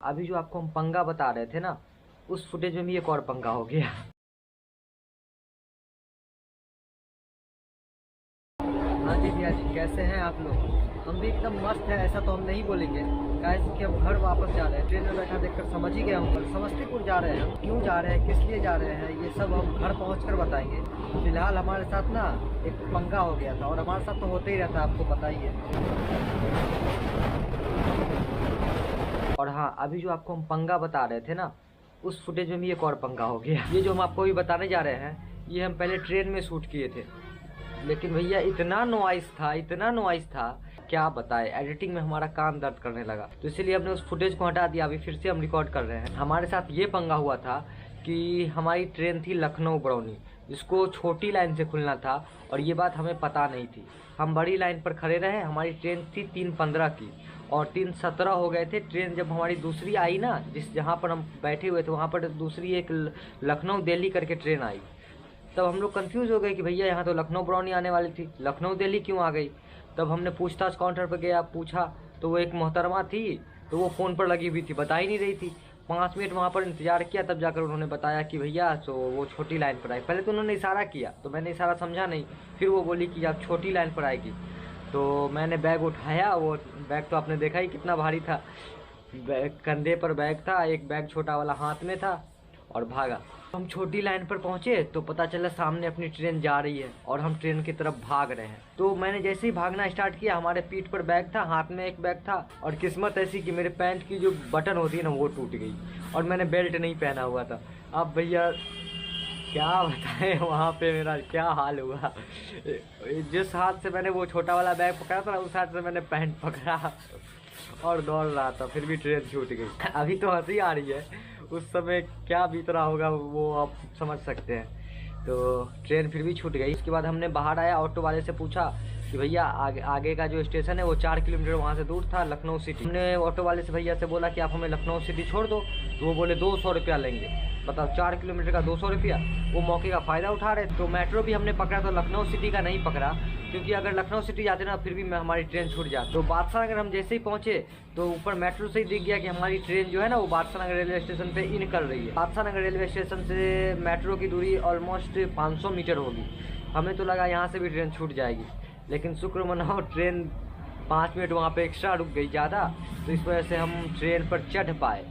अभी जो आपको हम पंगा बता रहे थे ना, उस फुटेज में भी एक और पंगा हो गया। हाँ जी भैया जी, कैसे हैं आप लोग? हम भी एकदम मस्त है, ऐसा तो हम नहीं बोलेंगे। कि हम घर वापस जा रहे हैं, ट्रेन में बैठा देखकर समझ ही गया हूँ। कल समस्तीपुर जा रहे हैं हम। क्यों जा रहे हैं, किस लिए जा रहे हैं, ये सब हम घर पहुँचकर बताएंगे। फिलहाल हमारे साथ ना एक पंगा हो गया था, और हमारे साथ तो होते ही रहता है, आपको पता ही है। और हाँ, अभी जो आपको हम पंगा बता रहे थे ना, उस फुटेज में भी एक और पंगा हो गया। ये जो हम आपको भी बताने जा रहे हैं, ये हम पहले ट्रेन में शूट किए थे, लेकिन भैया इतना नॉइस था, क्या बताए। एडिटिंग में हमारा कान दर्द करने लगा, तो इसीलिए हमने उस फुटेज को हटा दिया। अभी फिर से हम रिकॉर्ड कर रहे हैं। हमारे साथ ये पंगा हुआ था कि हमारी ट्रेन थी लखनऊ बरौनी, जिसको छोटी लाइन से खुलना था, और ये बात हमें पता नहीं थी। हम बड़ी लाइन पर खड़े रहे। हमारी ट्रेन थी 3:15 की, और 3:17 हो गए थे। ट्रेन जब हमारी दूसरी आई ना, जहाँ पर हम बैठे हुए थे, वहाँ पर दूसरी एक लखनऊ दिल्ली करके ट्रेन आई। तब हम लोग कंफ्यूज हो गए कि भैया यहाँ तो लखनऊ बरौनी आने वाली थी, लखनऊ दिल्ली क्यों आ गई। तब हमने पूछताछ काउंटर पर गया, पूछा तो वो एक मोहतरमा थी, तो वो फ़ोन पर लगी हुई थी, बता ही नहीं रही थी। 5 मिनट वहाँ पर इंतज़ार किया, तब जाकर उन्होंने बताया कि भैया तो वो छोटी लाइन पर आई। पहले तो उन्होंने इशारा किया, तो मैंने इशारा समझा नहीं। फिर वो बोली कि आप छोटी लाइन पर आएगी। तो मैंने बैग उठाया, वो बैग तो आपने देखा ही कितना भारी था। कंधे पर बैग था, एक बैग छोटा वाला हाथ में था, और भागा। हम छोटी लाइन पर पहुंचे तो पता चला सामने अपनी ट्रेन जा रही है, और हम ट्रेन की तरफ भाग रहे हैं। तो मैंने जैसे ही भागना स्टार्ट किया, हमारे पीठ पर बैग था, हाथ में एक बैग था, और किस्मत ऐसी कि मेरे पैंट की जो बटन होती है ना, वो टूट गई, और मैंने बेल्ट नहीं पहना हुआ था। अब भैया क्या बताएं, वहाँ पे मेरा क्या हाल हुआ। जिस हाथ से मैंने वो छोटा वाला बैग पकड़ा था, उस हाथ से मैंने पैंट पकड़ा और दौड़ रहा था, फिर भी ट्रेन छूट गई। अभी तो हंसी आ रही है, उस समय क्या बीत रहा होगा वो आप समझ सकते हैं। तो ट्रेन फिर भी छूट गई। उसके बाद हमने बाहर आया, ऑटो वाले से पूछा कि भैया आगे का जो स्टेशन है वो 4 किलोमीटर वहाँ से दूर था, लखनऊ सिटी। हमने ऑटो वाले से भैया से बोला कि आप हमें लखनऊ सिटी छोड़ दो, तो वो बोले 200 रुपया लेंगे। बताओ, 4 किलोमीटर का 200 रुपया। वो मौके का फ़ायदा उठा रहे। तो मेट्रो भी हमने पकड़ा, तो लखनऊ सिटी का नहीं पकड़ा, क्योंकि अगर लखनऊ सिटी जाते ना, फिर भी हमारी ट्रेन छूट जाती। तो बादशाह नगर हम जैसे ही पहुँचे, तो ऊपर मेट्रो से ही दिख गया कि हमारी ट्रेन जो है ना, वो बादशाह नगर रेलवे स्टेशन पे इन कर रही है। बादशाह नगर रेलवे स्टेशन से मेट्रो की दूरी ऑलमोस्ट 500 मीटर होगी। हमें तो लगा यहाँ से भी ट्रेन छूट जाएगी, लेकिन शुक्र मनाओ ट्रेन 5 मिनट वहाँ पे एक्स्ट्रा रुक गई ज़्यादा, तो इस वजह से हम ट्रेन पर चढ़ पाए,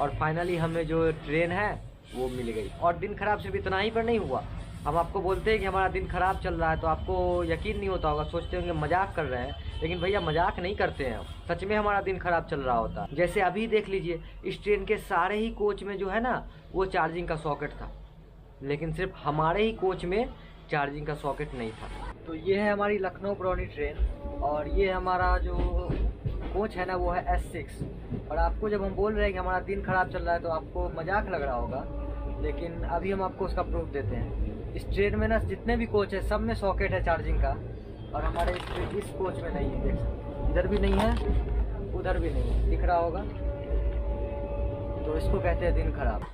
और फाइनली हमें जो ट्रेन है वो मिल गई। और दिन खराब सिर्फ इतना ही पर नहीं हुआ। हम आपको बोलते हैं कि हमारा दिन खराब चल रहा है, तो आपको यकीन नहीं होता होगा, सोचते होंगे मजाक कर रहे हैं, लेकिन भैया मजाक नहीं करते हैं हम, सच में हमारा दिन खराब चल रहा होता। जैसे अभी देख लीजिए, इस ट्रेन के सारे ही कोच में जो है ना, वो चार्जिंग का सॉकेट था, लेकिन सिर्फ हमारे ही कोच में चार्जिंग का सॉकेट नहीं था। तो ये है हमारी लखनऊ बरौनी ट्रेन, और ये हमारा जो कोच है ना, वो है S6। और आपको जब हम बोल रहे हैं कि हमारा दिन खराब चल रहा है, तो आपको मजाक लग रहा होगा, लेकिन अभी हम आपको उसका प्रूफ देते हैं। इस ट्रेन में ना जितने भी कोच है, सब में सॉकेट है चार्जिंग का, और हमारे इस कोच में नहीं है। देख सकते, इधर भी नहीं है, उधर भी नहीं है, दिख रहा होगा। तो इसको कहते हैं दिन खराब।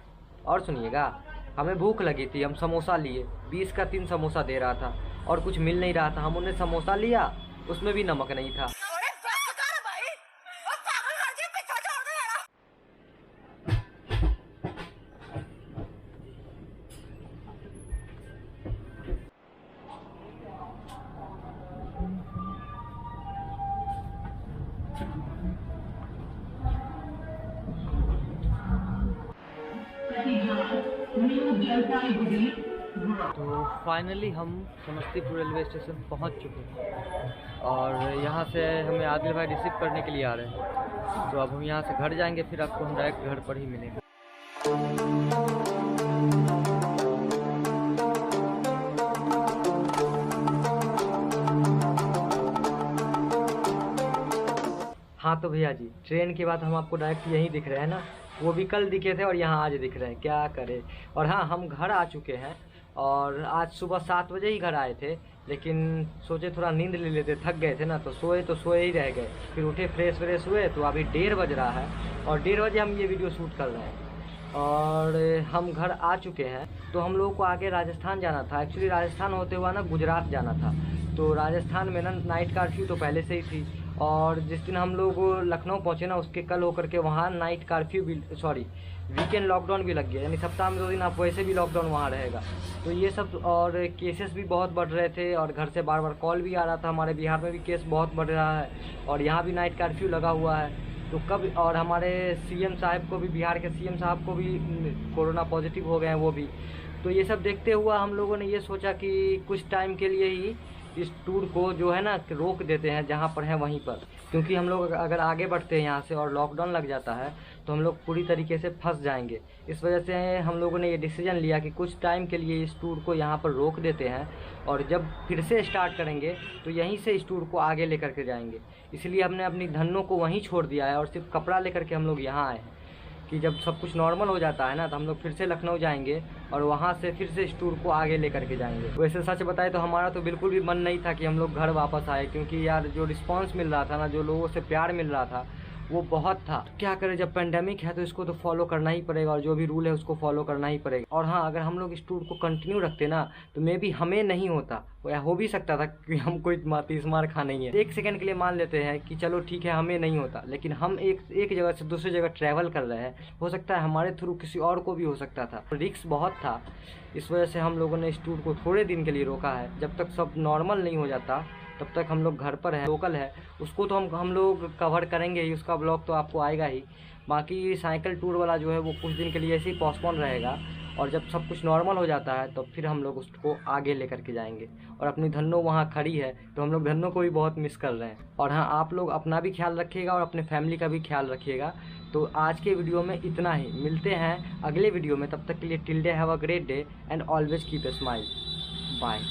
और सुनिएगा, हमें भूख लगी थी, हम समोसा लिए, 20 का 3 समोसा दे रहा था, और कुछ मिल नहीं रहा था। हम उन्हें समोसा लिया, उसमें भी नमक नहीं था। तो फाइनली हम समस्तीपुर रेलवे स्टेशन पहुंच चुके हैं, और यहाँ से हमें आदिल भाई रिसीव करने के लिए आ रहे हैं। तो अब हम यहाँ से घर जाएंगे, फिर आपको हम डायरेक्ट घर पर ही मिलेंगे। हाँ तो भैया जी, ट्रेन के बाद हम आपको डायरेक्ट यहीं दिख रहे हैं ना, वो भी कल दिखे थे और यहाँ आज दिख रहे हैं, क्या करें। और हाँ, हम घर आ चुके हैं, और आज सुबह 7 बजे ही घर आए थे, लेकिन सोचे थोड़ा नींद ले लेते, थक गए थे ना, तो सोए ही रह गए। फिर उठे, फ्रेश हुए, तो अभी 1:30 बज रहा है, और 1:30 बजे हम ये वीडियो शूट कर रहे हैं, और हम घर आ चुके हैं। तो हम लोगों को आगे राजस्थान जाना था। एक्चुअली राजस्थान होते हुआ ना गुजरात जाना था। तो राजस्थान में ना नाइट कर्फ्यू तो पहले से ही थी, और जिस दिन हम लोग लखनऊ पहुँचे ना, उसके कल होकर के वहाँ नाइट कर्फ्यू भी, सॉरी वीकेंड लॉकडाउन भी लग गया, यानी सप्ताह में 2 दिन आप वैसे भी लॉकडाउन वहाँ रहेगा। तो ये सब, और केसेस भी बहुत बढ़ रहे थे और घर से बार बार कॉल भी आ रहा था, हमारे बिहार में भी केस बहुत बढ़ रहा है और यहाँ भी नाइट कर्फ्यू लगा हुआ है। तो कब, और हमारे सीएम साहब को भी, बिहार के सीएम साहब को भी कोरोना पॉजिटिव हो गए हैं वो भी। तो ये सब देखते हुआ हम लोगों ने ये सोचा कि कुछ टाइम के लिए ही इस टूर को जो है ना रोक देते हैं, जहाँ पर है वहीं पर, क्योंकि हम लोग अगर आगे बढ़ते हैं यहाँ से और लॉकडाउन लग जाता है तो हम लोग पूरी तरीके से फंस जाएंगे। इस वजह से हम लोगों ने ये डिसीजन लिया कि कुछ टाइम के लिए इस टूर को यहाँ पर रोक देते हैं और जब फिर से स्टार्ट करेंगे तो यहीं से इस टूर को आगे लेकर के जाएंगे। इसलिए हमने अपनी धनों को वहीं छोड़ दिया है और सिर्फ कपड़ा लेकर के हम लोग यहाँ आए हैं कि जब सब कुछ नॉर्मल हो जाता है ना तो हम लोग फिर से लखनऊ जाएंगे और वहाँ से फिर से इस टूर को आगे लेकर के जाएंगे। वैसे सच बताए तो हमारा तो बिल्कुल भी मन नहीं था कि हम लोग घर वापस आए, क्योंकि यार जो रिस्पांस मिल रहा था ना, जो लोगों से प्यार मिल रहा था वो बहुत था। क्या करें, जब पेंडेमिक है तो इसको तो फॉलो करना ही पड़ेगा और जो भी रूल है उसको फॉलो करना ही पड़ेगा। और हाँ, अगर हम लोग इस टूर को कंटिन्यू रखते ना तो मे बी हमें नहीं होता, या हो भी सकता था कि हम कोई 30 मार खा नहीं है। एक सेकंड के लिए मान लेते हैं कि चलो ठीक है हमें नहीं होता, लेकिन हम एक जगह से दूसरी जगह ट्रैवल कर रहे हैं, हो सकता है हमारे थ्रू किसी और को भी हो सकता था। रिस्क बहुत था, इस वजह से हम लोगों ने इस टूर को थोड़े दिन के लिए रोका है। जब तक सब नॉर्मल नहीं हो जाता तब तक हम लोग घर पर हैं, लोकल है उसको तो हम लोग कवर करेंगे ही, उसका ब्लॉग तो आपको आएगा ही। बाकी साइकिल टूर वाला जो है वो कुछ दिन के लिए ऐसे ही पोस्टपोन रहेगा और जब सब कुछ नॉर्मल हो जाता है तो फिर हम लोग उसको आगे लेकर के जाएंगे। और अपनी धन्नो वहाँ खड़ी है तो हम लोग धन्नो को भी बहुत मिस कर रहे हैं। और हाँ, आप लोग अपना भी ख्याल रखिएगा और अपने फैमिली का भी ख्याल रखिएगा। तो आज के वीडियो में इतना ही, मिलते हैं अगले वीडियो में, तब तक के लिए till then have a great day and always keep a smile. Bye.